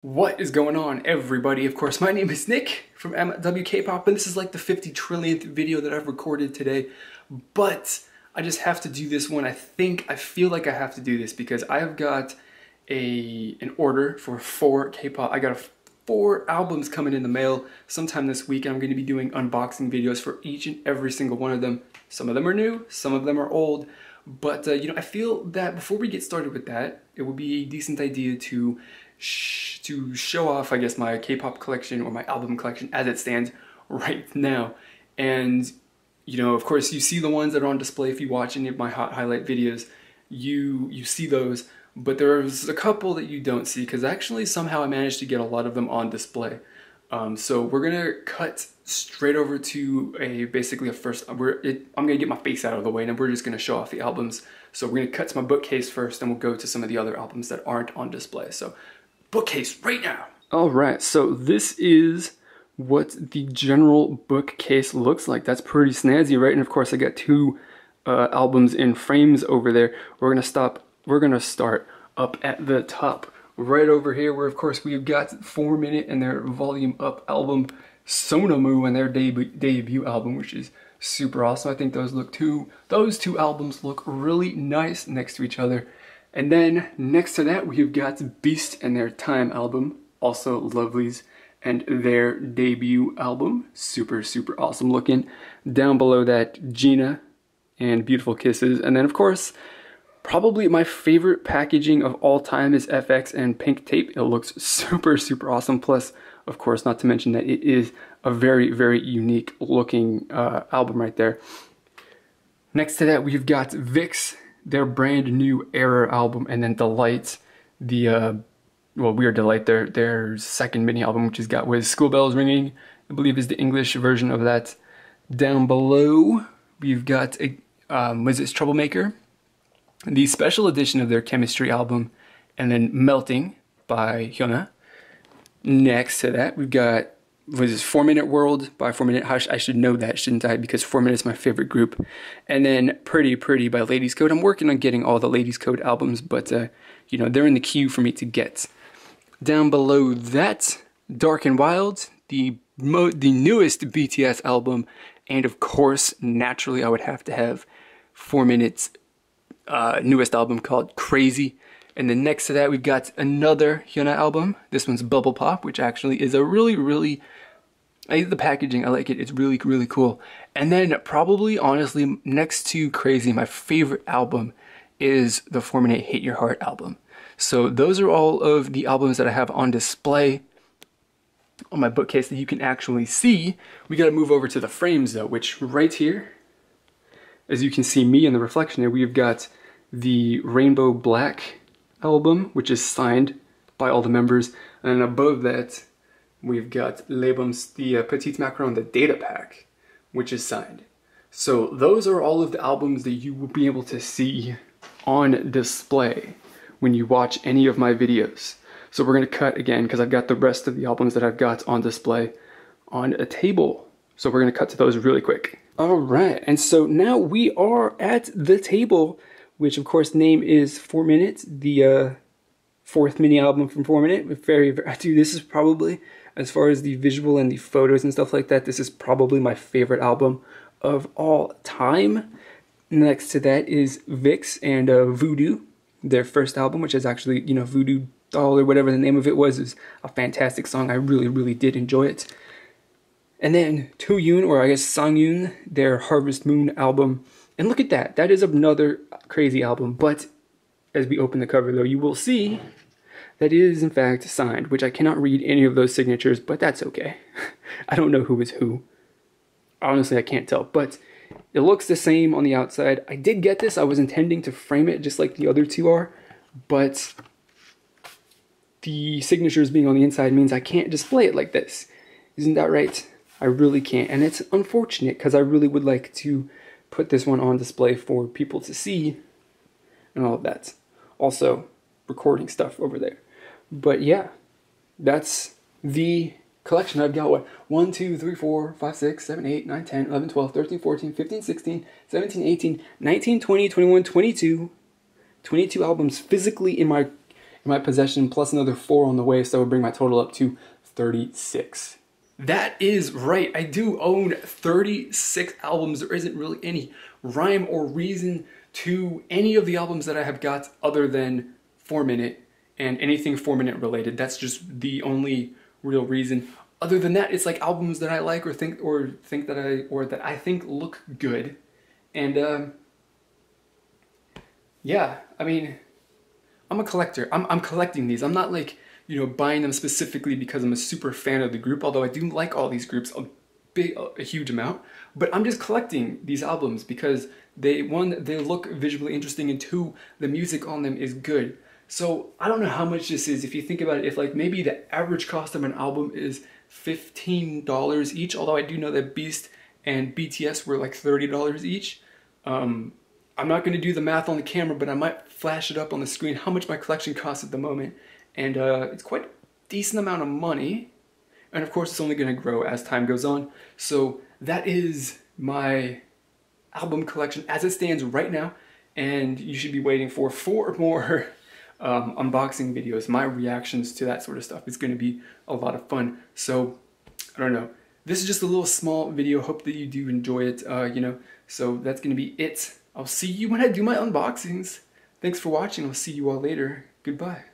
What is going on, everybody? Of course, my name is Nick from WK-pop, and this is like the 50 trillionth video that I've recorded today. But I just have to do this one. I feel like I have to do this because I have got an order for 4 K-pop. I got 4 albums coming in the mail sometime this week, and I'm going to be doing unboxing videos for each and every single one of them. Some of them are new, some of them are old. But I feel that before we get started with that, it would be a decent idea to show off, I guess, my K-pop collection or my album collection as it stands right now. And of course, you see the ones that are on display. If you watch any of my highlight videos, you see those, but there's a couple that you don't see because actually somehow I managed to get a lot of them on display. So we're gonna cut straight over to basically a first. I'm gonna get my face out of the way, and then we're just gonna show off the albums. So we're gonna cut to my bookcase first, and we'll go to some of the other albums that aren't on display. So bookcase right now. All right, so this is what the general bookcase looks like. That's pretty snazzy, right? And of course, I got 2 albums in frames over there. We're gonna start up at the top. Right over here, where of course we've got 4 Minute and their Volume Up album, Sonamu and their debut album, which is super awesome. I think those two albums look really nice next to each other. And then next to that, we've got Beast and their Time album, also lovelies, and their debut album, super awesome looking. Down below that, Gina and Beautiful Kisses, and then of course, probably my favorite packaging of all time is FX and Pink Tape. It looks super awesome. Plus, of course, not to mention that it is a very unique looking album right there. Next to that, we've got VIX, their brand new Error album, and then Delight, Weird Delight, their second mini album, which has got with School Bells Ringing, I believe is the English version of that. Down below, we've got Troublemaker, the special edition of their Chemistry album, and then Melting by Hyuna. Next to that, we've got 4 Minute World by 4 Minute. I should know that, shouldn't I? Because 4 Minute is my favorite group. And then Pretty by Ladies Code. I'm working on getting all the Ladies Code albums, but they're in the queue for me to get. Down below that, Dark and Wild, the newest BTS album, and of course, naturally, I would have to have 4 Minute's newest album called Crazy. And then next to that, we've got another Hyuna album. This one's Bubble Pop, which actually is a really I like the packaging. I like it. It's really cool. And then probably, honestly, next to Crazy, my favorite album is the 4 Minute Hit Your Heart album. So those are all of the albums that I have on display on my bookcase that you can actually see. We got to move over to the frames though, which right here, as you can see me in the reflection here, we've got the Rainbow Black album, which is signed by all the members. And then above that, we've got Lebums, the Petite Macaron, the Data Pack, which is signed. So those are all of the albums that you will be able to see on display when you watch any of my videos. So we're going to cut again, because I've got the rest of the albums that I've got on display on a table. So we're going to cut to those really quick. All right, and so now we are at the table, which of course name is 4 Minute, the 4th mini album from 4 Minute. Dude, this is probably, as far as the visual and the photos and stuff like that, this is probably my favorite album of all time. Next to that is VIX and Voodoo, their first album, which is actually, Voodoo Doll or whatever the name of it was, is a fantastic song. I really did enjoy it. And then Taeyoon, or I guess Sangyoon, their Harvest Moon album. And look at that. That is another crazy album. But as we open the cover, though, you will see that it is, in fact, signed, which I cannot read any of those signatures, but that's okay. I don't know who is who. Honestly, I can't tell. But it looks the same on the outside. I did get this. I was intending to frame it just like the other 2 are. But the signatures being on the inside means I can't display it like this. Isn't that right? I really can't, and it's unfortunate because I really would like to put this one on display for people to see and all of that. Also, recording stuff over there. But yeah, that's the collection. I've got what? 1, 2, 3, 4, 5, 6, 7, 8, 9, 10, 11, 12, 13, 14, 15, 16, 17, 18, 19, 20, 21, 22 albums physically in in my possession, plus another 4 on the way, so that would bring my total up to 36. That is right, I do own 36 albums. There isn't really any rhyme or reason to any of the albums that I have got other than 4 Minute and anything 4 Minute related. That's just the only real reason. Other than that, it's like albums that I like or that I think look good. And yeah, I mean, I'm a collector. I'm collecting these. I'm not like, you know, buying them specifically because I'm a super fan of the group, although I do like all these groups a huge amount. But I'm just collecting these albums because they look visually interesting, and 2, the music on them is good. So I don't know how much this is. If you think about it, if like maybe the average cost of an album is $15 each, although I do know that Beast and BTS were like $30 each. I'm not going to do the math on the camera, but I might flash it up on the screen how much my collection costs at the moment. And it's quite a decent amount of money. And of course, it's only going to grow as time goes on. So that is my album collection as it stands right now. And you should be waiting for 4 more unboxing videos, my reactions to that sort of stuff. It's going to be a lot of fun. So, I don't know. This is just a little small video. Hope that you do enjoy it, you know. So that's going to be it. I'll see you when I do my unboxings. Thanks for watching. I'll see you all later. Goodbye.